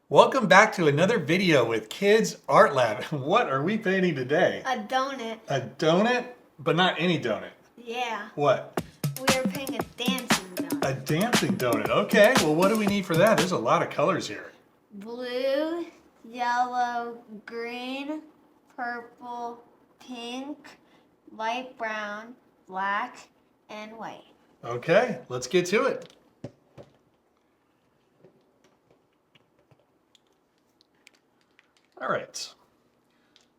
Welcome back to another video with Kids Art Lab. What are we painting today? A donut. A donut? But not any donut. Yeah. What? We are painting a dancing donut. A dancing donut. Okay, well what do we need for that? There's a lot of colors here. Blue, yellow, green, purple, pink, light brown, black, and white. Okay, let's get to it. All right.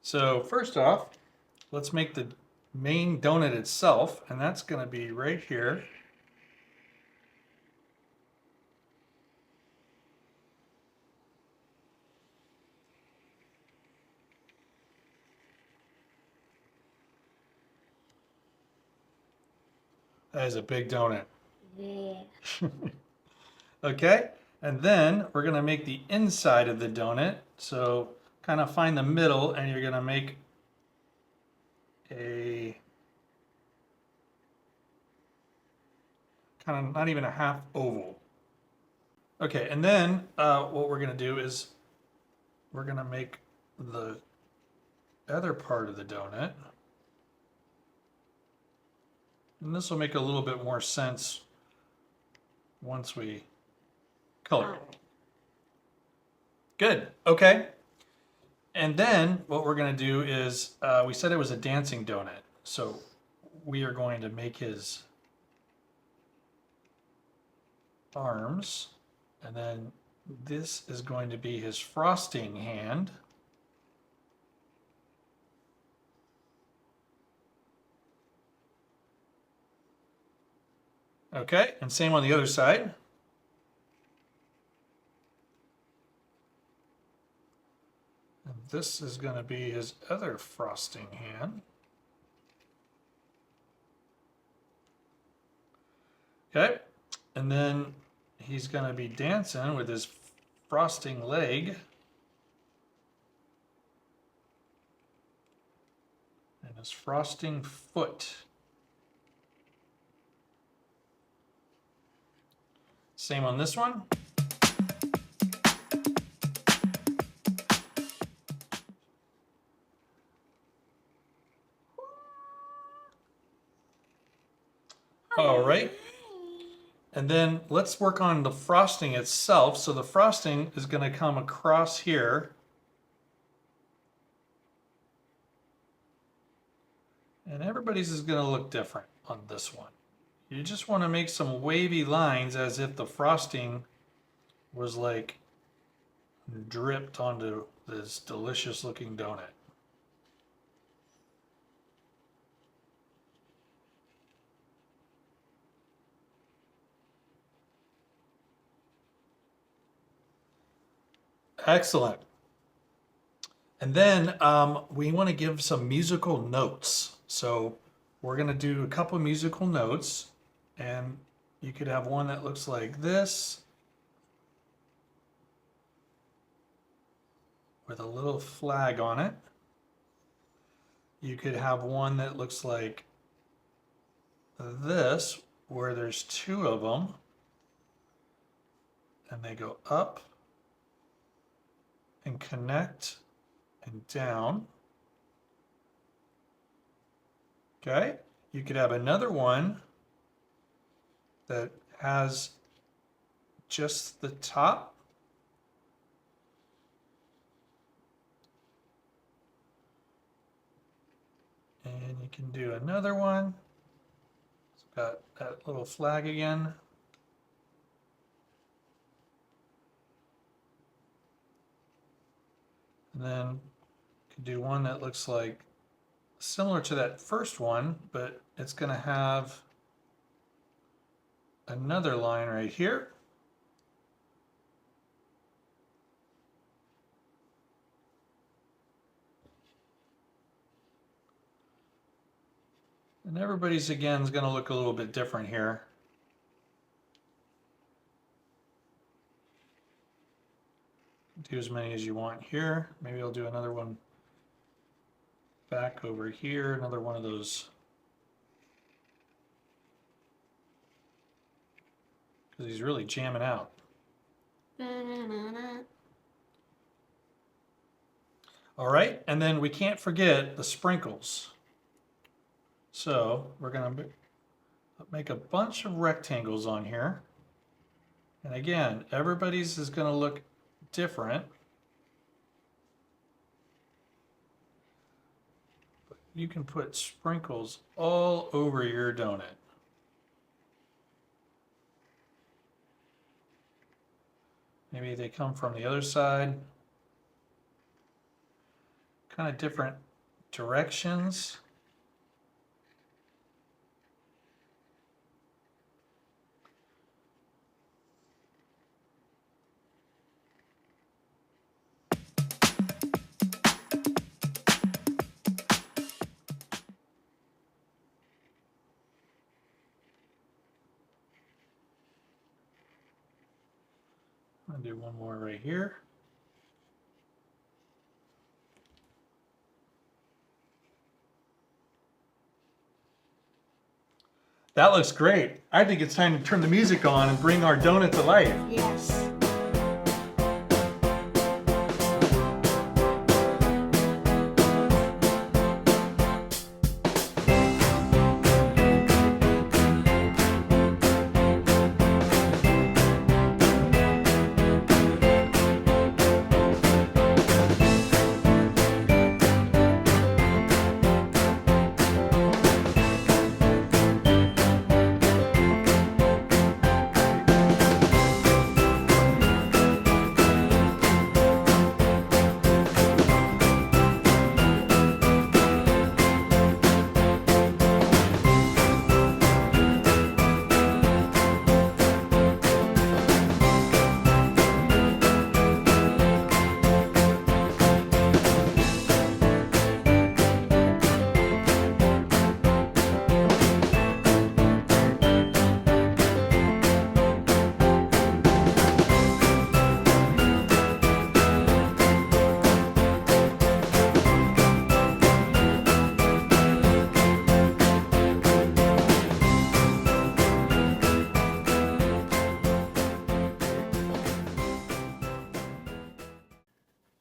So first off, let's make the main donut itself, and that's going to be right here. That is a big donut. Yeah. Okay, and then we're going to make the inside of the donut. So kind of find the middle, and you're going to make a kind of not even a half oval. Okay, and then what we're going to do is we're going to make the other part of the donut. And this will make a little bit more sense once we color it. Good, okay. And then what we're going to do is, we said it was a dancing donut. So we are going to make his arms. And then this is going to be his frosting hand. Okay, and same on the other side. And this is going to be his other frosting hand. Okay, and then he's going to be dancing with his frosting leg. And his frosting foot. Same on this one. All right. And then let's work on the frosting itself. So the frosting is going to come across here. And everybody's is going to look different on this one. You just want to make some wavy lines as if the frosting was like dripped onto this delicious looking donut. Excellent. And then we want to give some musical notes. So we're going to do a couple musical notes, and you could have one that looks like this with a little flag on it. You could have one that looks like this, where there's two of them, and they go up and connect and down. Okay, you could have another one that has just the top. And you can do another one. It's got that little flag again. And then you can do one that looks like similar to that first one, but it's going to have another line right here. And everybody's again is going to look a little bit different here. Do as many as you want here. Maybe I'll do another one back over here, another one of those, because he's really jamming out. All right, and then we can't forget the sprinkles. So we're gonna make a bunch of rectangles on here. And again, everybody's is gonna look different. But you can put sprinkles all over your donut. Maybe they come from the other side. Kind of different directions. I'm gonna do one more right here. That looks great. I think it's time to turn the music on and bring our donut to life. Yes.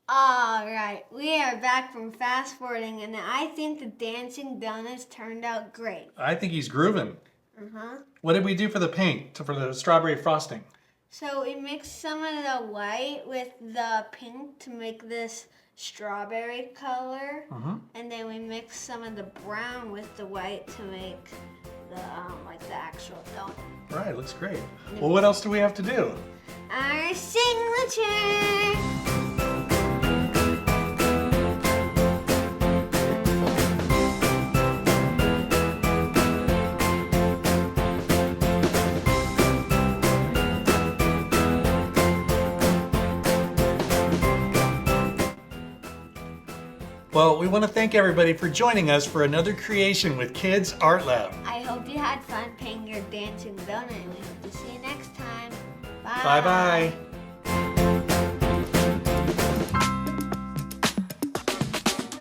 Alright, we are back from fast forwarding, and I think the dancing donuts turned out great. I think he's grooving. Uh-huh. What did we do for the paint, for the strawberry frosting? So we mixed some of the white with the pink to make this strawberry color. And then we mixed some of the brown with the white to make the like the actual donut. Right, looks great. Well, what else do we have to do? Our signature! Well, we want to thank everybody for joining us for another creation with Kids Art Lab. I hope you had fun painting your dancing donut, and we hope to see you next time. Bye. Bye-bye.